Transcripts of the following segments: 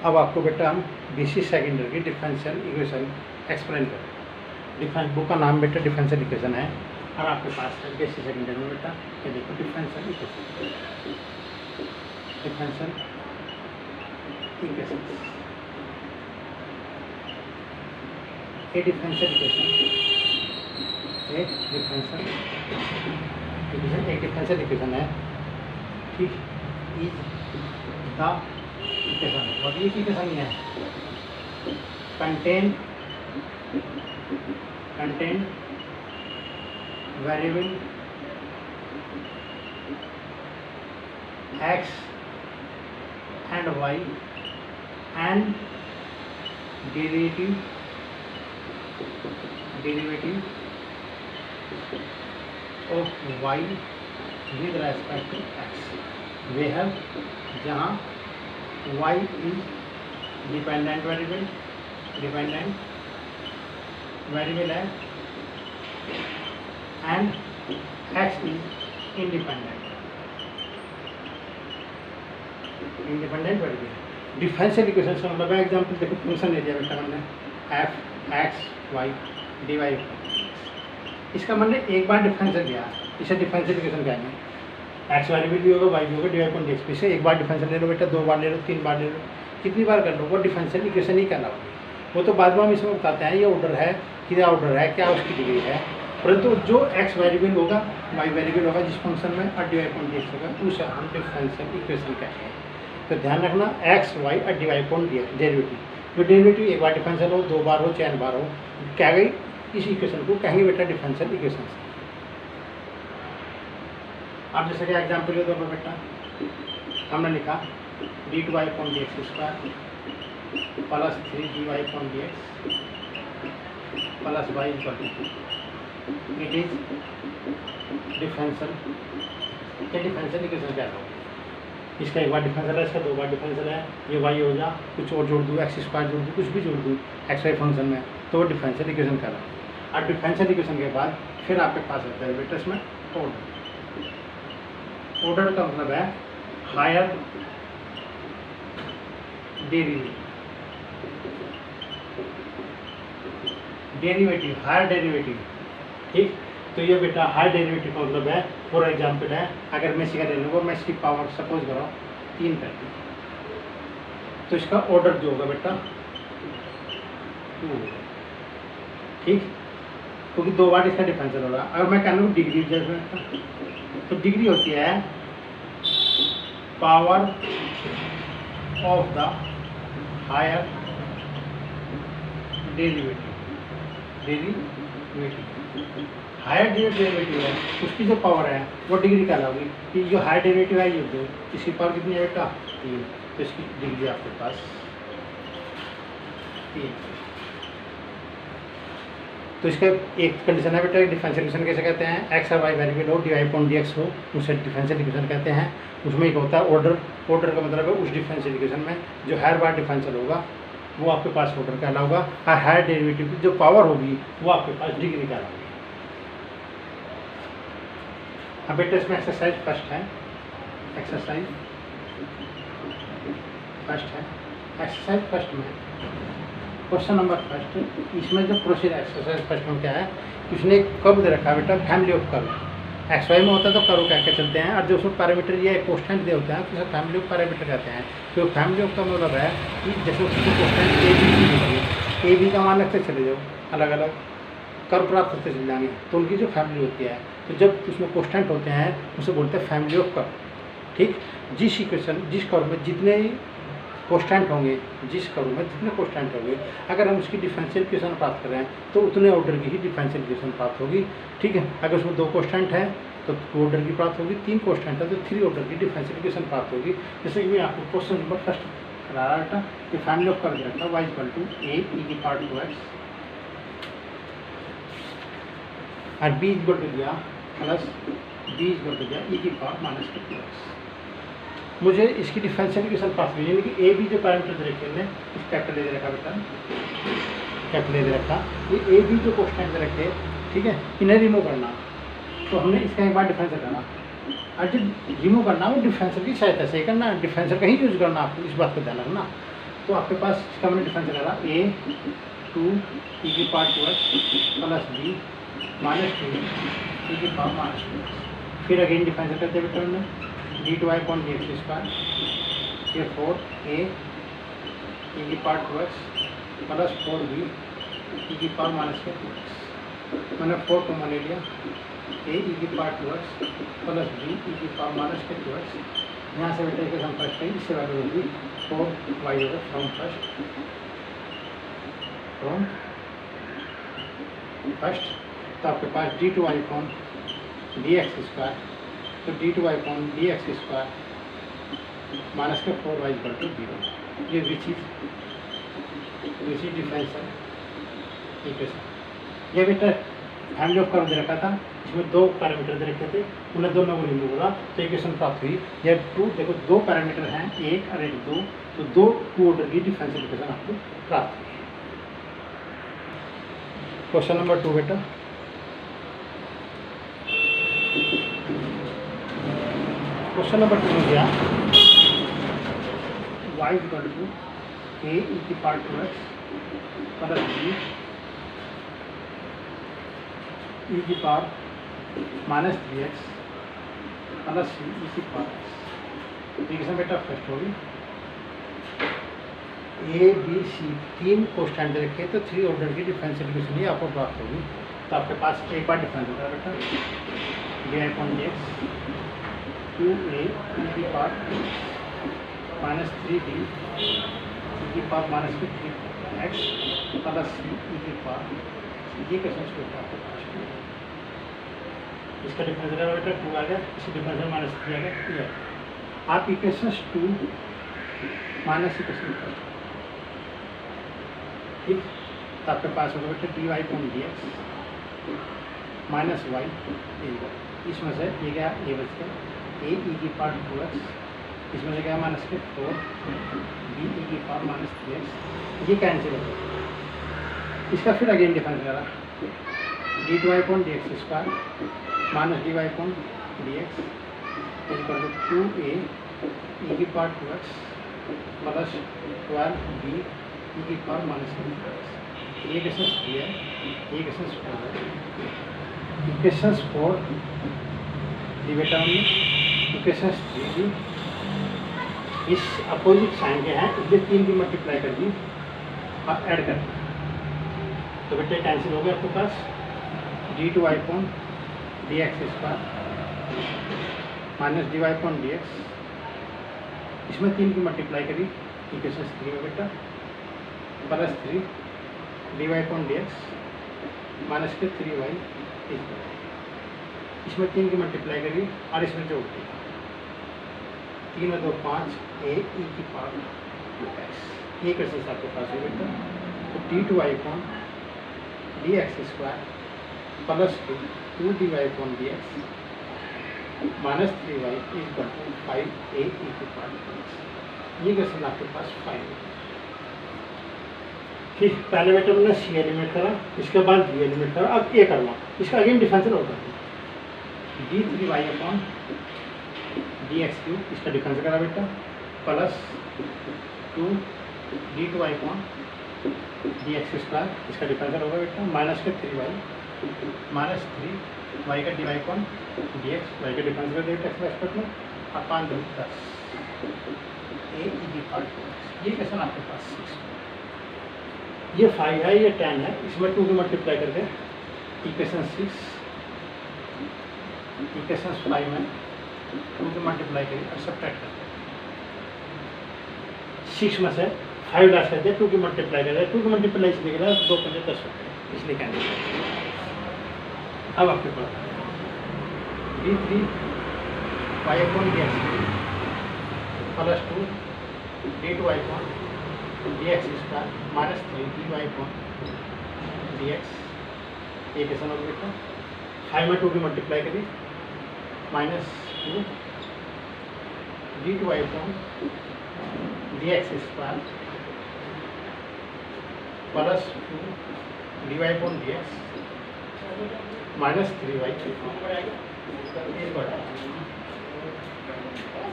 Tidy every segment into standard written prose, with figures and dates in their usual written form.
अब आपको बेटा हम BC सेकेंडरी की डिफरेंशियल इक्वेशन एक्सप्लेन करें। डिफरेंस बुक का नाम बेटा डिफरेंशियल इक्वेशन है और आपके पास है BC सेकेंडरी में बेटा ये देखो डिफरेंशियल इक्वेशन। डिफरेंशियल इक्वेशन ए डिफरेंशियल इक्वेशन एक डिफरेंशियल इक्वेशन है, ठीक। इज द इक्वेशन और ये इक्वेशन है contain variable x and y and derivative of y with respect to x। वे है जहाँ y is डिपेंडेंट वेरिएबल है and x is independent variable. Differential equation का मतलब है, एग्जांपल देखो फंक्शन ले दिया बेटा मैंने f(x, y) dy। इसका मतलब एक बार डिफरेंशियल दिया, इसे डिफरेंशियल इक्वेशन कहेंगे। x वेरिएबल भी होगा, y भी होगा, dy अपॉन dx। इसे एक बार डिफरेंशियल ले लो बेटा, 2 बार ले लो, 3 बार ले लो, कितनी बार कर लो वो डिफरेंशियल इक्वेशन ही कहलाओगे। वो तो बाद में हम इसमें बताते हैं ये ऑर्डर है, क्या ऑर्डर है, क्या उसकी डिग्री है। परंतु जो x वेरिएबल होगा, y वेरिएबल होगा जिस फंक्शन में और dy अपॉन dx होगा उसे हम डिफरेंशियल इक्वेशन कहते हैं। तो ध्यान रखना x, y और dy अपॉन dx डेरिवेटिव, जो डेरिवेटिव एक बार डिफरेंशियल हो, 2 बार हो, 4 बार हो, क्या गई इस इक्वेशन को कहेंगे बेटा डिफरेंशियल इक्वेशन। आप जैसे कि एग्जाम्पल ले दो बेटा, हमने लिखा d2y upon dx square plus 3dy upon dx plus y equal to it is differential. क्या डिफरेंशियल इक्वेशन क्या होगा? इसका एक बार डिफरेंशियल है, इसका 2 बार डिफरेंशियल है, ये y हो जा, कुछ और जोड़ दूँ, x स्क्वायर जोड़ दूँ, कुछ भी जोड़ दूँ xy फंक्शन में, तो वो डिफरेंशियल इक्वेशन का है। और डिफरेंशियल इक्वेशन के बाद फिर आपके पास होता है बेटा इसमें ऑर्डर का मतलब है हायर डेरिवेटिव, ठीक। तो ये बेटा हायर डेरिवेटिव का मतलब है, फॉर एग्जांपल है, अगर मैं इसका ले लूँगा, मैं इसकी पावर सपोज करो 3 करती, तो इसका ऑर्डर जो होगा बेटा 2, ठीक, क्योंकि 2 बार इसका डिफरेंशियल होगा। अगर मैं कह लूँ डिग्री, जैसे तो डिग्री होती है power of the higher derivative. Higher derivative है उसकी जो पावर है वो डिग्री कहलाओगी, कि जो हायर डेरिवेटिव है ये दो, इसकी पावर कितनी है बेटा 3, तो इसकी डिग्री आपके पास 3। तो इसका एक कंडीशन है बेटा डिफरेंशियल इक्वेशन कैसे कहते हैं, x और y वेरिएबल हो, dy अपॉन dx हो, उसे डिफरेंशियल इक्वेशन कहते हैं। उसमें एक होता है ऑर्डर का मतलब है उस डिफरेंशियल इक्वेशन में जो हर बार डिफरेंशियल होगा वो आपके पास ऑर्डर कहलाऊगा, और हायर डेरिवेटिव की जो पावर होगी वो आपके पास डिग्री कहलाएगी। अब बेटा इसमें एक्सरसाइज फर्स्ट है, एक्सरसाइज फर्स्ट में क्वेश्चन नंबर फर्स्ट, इसमें जो प्रोसीजर एक्सरसाइज फर्स्ट में क्या है, उसने कर्व दे रखा है बेटा, family of curve. X Y में होता है तो कर्व क्या क्या चलते हैं, और जो उसमें पैरामीटर ये कोस्टेंट दे होते हैं तो उसे फैमिली ऑफ पैरामीटर कहते हैं। तो फैमिली ऑफ का मतलब है कि जैसे उसको कोस्टेंट ए बी का मान रखते चले जाओ, अलग अलग कर्व प्राप्त करते चले जाएंगे, तो उनकी जो फैमिली होती है, तो जब उसमें कोस्टेंट होते हैं उसे बोलते हैं फैमिली ऑफ कर्व, ठीक। जिस कर्व में जितने कोस्टेंट होंगे, अगर हम उसकी डिफरेंशियल इक्वेशन प्राप्त कर रहे हैं तो उतने ऑर्डर की ही डिफरेंशियल इक्वेशन प्राप्त होगी, ठीक है। अगर उसमें 2 कोस्टेंट है तो 2 ऑर्डर की प्राप्त होगी, 3 कोस्टेंट है तो 3 ऑर्डर की डिफरेंशियल इक्वेशन प्राप्त होगी। जैसे कि मैं आपको क्वेश्चन नंबर फर्स्ट करा रहा था कि फैमिली ऑफ कर्व रखा y equal to a e की पावर 2x और b इक्वल टू दिया प्लस b इक्वल टू दिया e की पावर -2x। मुझे इसकी डिफरेंशियल इक्वेशन प्राप्त हुई, यानी कि ए बी जो पैरामीटर दे रखे हैं, इस कैपिटल दे रखा बेटा, कैपिटल दे रखा, ये ए बी जो कोस्टेंट दे रखे, ठीक है, इन्हें रिमूव करना। तो हमने इसका एक बार डिफरेंशियल करना, और जो रिमूव करना वो डिफरेंशियल की सहायता से करना, डिफरेंशियल का ही यूज करना, आपको इस बात को ध्यान रखना। तो तो आपके पास इसका मैंने डिफरेंस लगा ए 2 ई की power 2x plus B minus 2 E की पावर माइनस 2x। फिर अगेन डिफरेंस करते हैं बेटा हमने D two Y upon D x square, ये 4 ए ई की power 2x plus 4 B E की पावर माइनस के 2x। मैंने 4 को मान लिया, ए ई की power 2x plus B E की पावर माइनस के 2x। यहाँ से बेटा इक्वेशन फर्स्ट है, इससे वैल्यू होगी 4y होगा फ्रॉम फर्स्ट। तो आपके पास d two Y upon D x square, तो D two Y upon D x square minus के 4y इक्वल टू 0। ये विच डिफरेंस है इक्वेशन। ये बेटा फैमिली ऑफ कर्व दे रखा था, इसमें 2 पैरामीटर दे रखे थे, उन्हें दोनों को रिमूव होगा तो इक्वेशन प्राप्त हुई। ये 2 देखो 2 पैरामीटर हैं, 1 और 1 2, तो 2 ऑर्डर की डिफरेंशियल इक्वेशन आपको प्राप्त हुई। क्वेश्चन नंबर 2 बेटा, क्वेश्चन नंबर 2 में गया y equal to A E की power 2x plus B E की power minus 3x plus C E की पावर x। इक्वेशन बेटा फर्स्ट होगी ए बी सी 3 कोष्टेंट रखे तो 3 ऑर्डर की डिफरेंशियल इक्वेशन ही आपको प्राप्त होगी। तो आपके पास एक बार डिफरेंस होता है बेटा D I upon D x 2 A E की पावर माइनस 3 बी ई की power minus 3x plus C E की पावर, ये क्वेश्चन आपके पास इसका डिफरेंस बेटा 2 आ गया, इसका डिफरेंस माइनस 3 आ गया। क्लियर। आप इक्वेशन 2 माइनस इक्वेशन ठीक, तो आपके पास होगा बेटा D Y upon D x minus Y, इसमें से ये क्या ए बच गया ए ई की पावर 2x, इसमें से क्या माइनस के 4 बी ई की पावर माइनस 3x, ये कैंसिल हो गया। इसका फिर अगेन डिफरेंस करा D two Y upon D x square minus D Y upon D X equal to 2 A E की power 2x plus 12 B E की पावर माइनस 3x। ये question 3 है, ये क्वेश्चन 4 है। इक्वेशन 4 दी बेटा हमने, इक्वेशन 3 दी, इस अपोजिट साइन के हैं इसलिए 3 की मल्टीप्लाई कर दी और ऐड कर दी, तो बेटा कैंसिल हो गया आपके पास d two Y upon D x square minus D Y upon D x, इसमें 3 की मल्टीप्लाई करी इक्वेशन 3 में बेटा plus 3 d Y upon D x minus के 3y, इसमें 3 की मल्टीप्लाई करी और इसमें जोड़ दी 3 और 2 5 ए ई की पावर 2x। ये क्वेश्चन आपके पास है बेटा। तो D two Y upon D x square plus 2 D Y upon D x minus 3y equal to 5 A E की पावर 2x। ये क्वेश्चन आपके पास 5 है। ठीक, पहले बेटा हमने सी एलिमेंट करा, इसके बाद डी एलिमेंट करा, अब ए करना, इसका अगेन डिफरेंशियल होता है D 3y upon D X cube, इसका डिफरेंशियल करा बेटा plus 2 D two Y upon D x square, इसका डिफरेंशियल होगा बेटा माइनस के 3y माइनस 3y का D Y upon D X, Y का डिफरेंशियल बेटा एक्स एक्सपेक्ट में अपान 10 ए ई की पावर 2x। ये क्वेश्चन आपके पास 6, ये 5 है, ये 10 है, इसमें 2 की मल्टीप्लाई करके इक्वेशन 6 इक्वेशन 5 में 2 की मल्टीप्लाई करिए और सब्ट्रैक्ट करते हैं। 6 में से 5 लास्ट करते हैं, 2 की मल्टीप्लाई करते हैं, 2 की मल्टीप्लाई इसलिए करें 2 5 10 होते हैं, इसलिए कैंसिल करते हैं। अब आपके पास d 3 y upon D x plus 2 D two Y upon D x square minus 3 d Y upon D x, ये कैसा होगा बेटा 5 में 2 की मल्टीप्लाई करिए minus 2 D two Y upon D x square plus 2 D Y upon D x minus 3y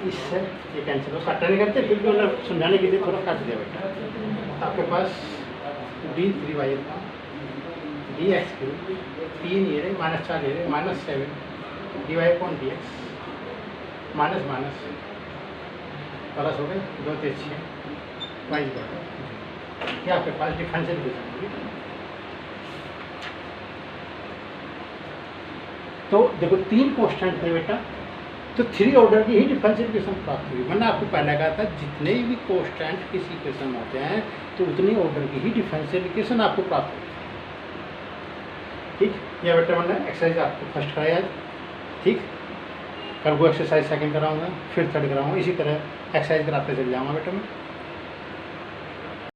इससे ये cancel हो, काटा नहीं करते, फिर भी मतलब समझाने के लिए थोड़ा काट दिया बेटा। तो आपके पास d3y का dx3 3 ये रहे -4 ये रहे -7 dy/dx माइनस माइनस प्लस हो गए 2 3 6 y ये आपके पास डिफरेंशियल इक्वेशन होगी। तो देखो 3 कांस्टेंट थे बेटा, तो 3 ऑर्डर की ही डिफरेंशियल इक्वेशन प्राप्त हुई। मैंने आपको पहले कहा था जितने भी कांस्टेंट किसी इक्वेशन में होते हैं तो उतनी ऑर्डर की ही डिफरेंशियल इक्वेशन आपको प्राप्त होगी। ठीक, यह बेटा मैंने एक्सरसाइज आपको फर्स्ट कराया। ठीक, कल को एक्सरसाइज सेकंड कराऊंगा, फिर थर्ड कराऊंगा, इसी तरह एक्सरसाइज कराते चल जाऊँगा बेटा मैं।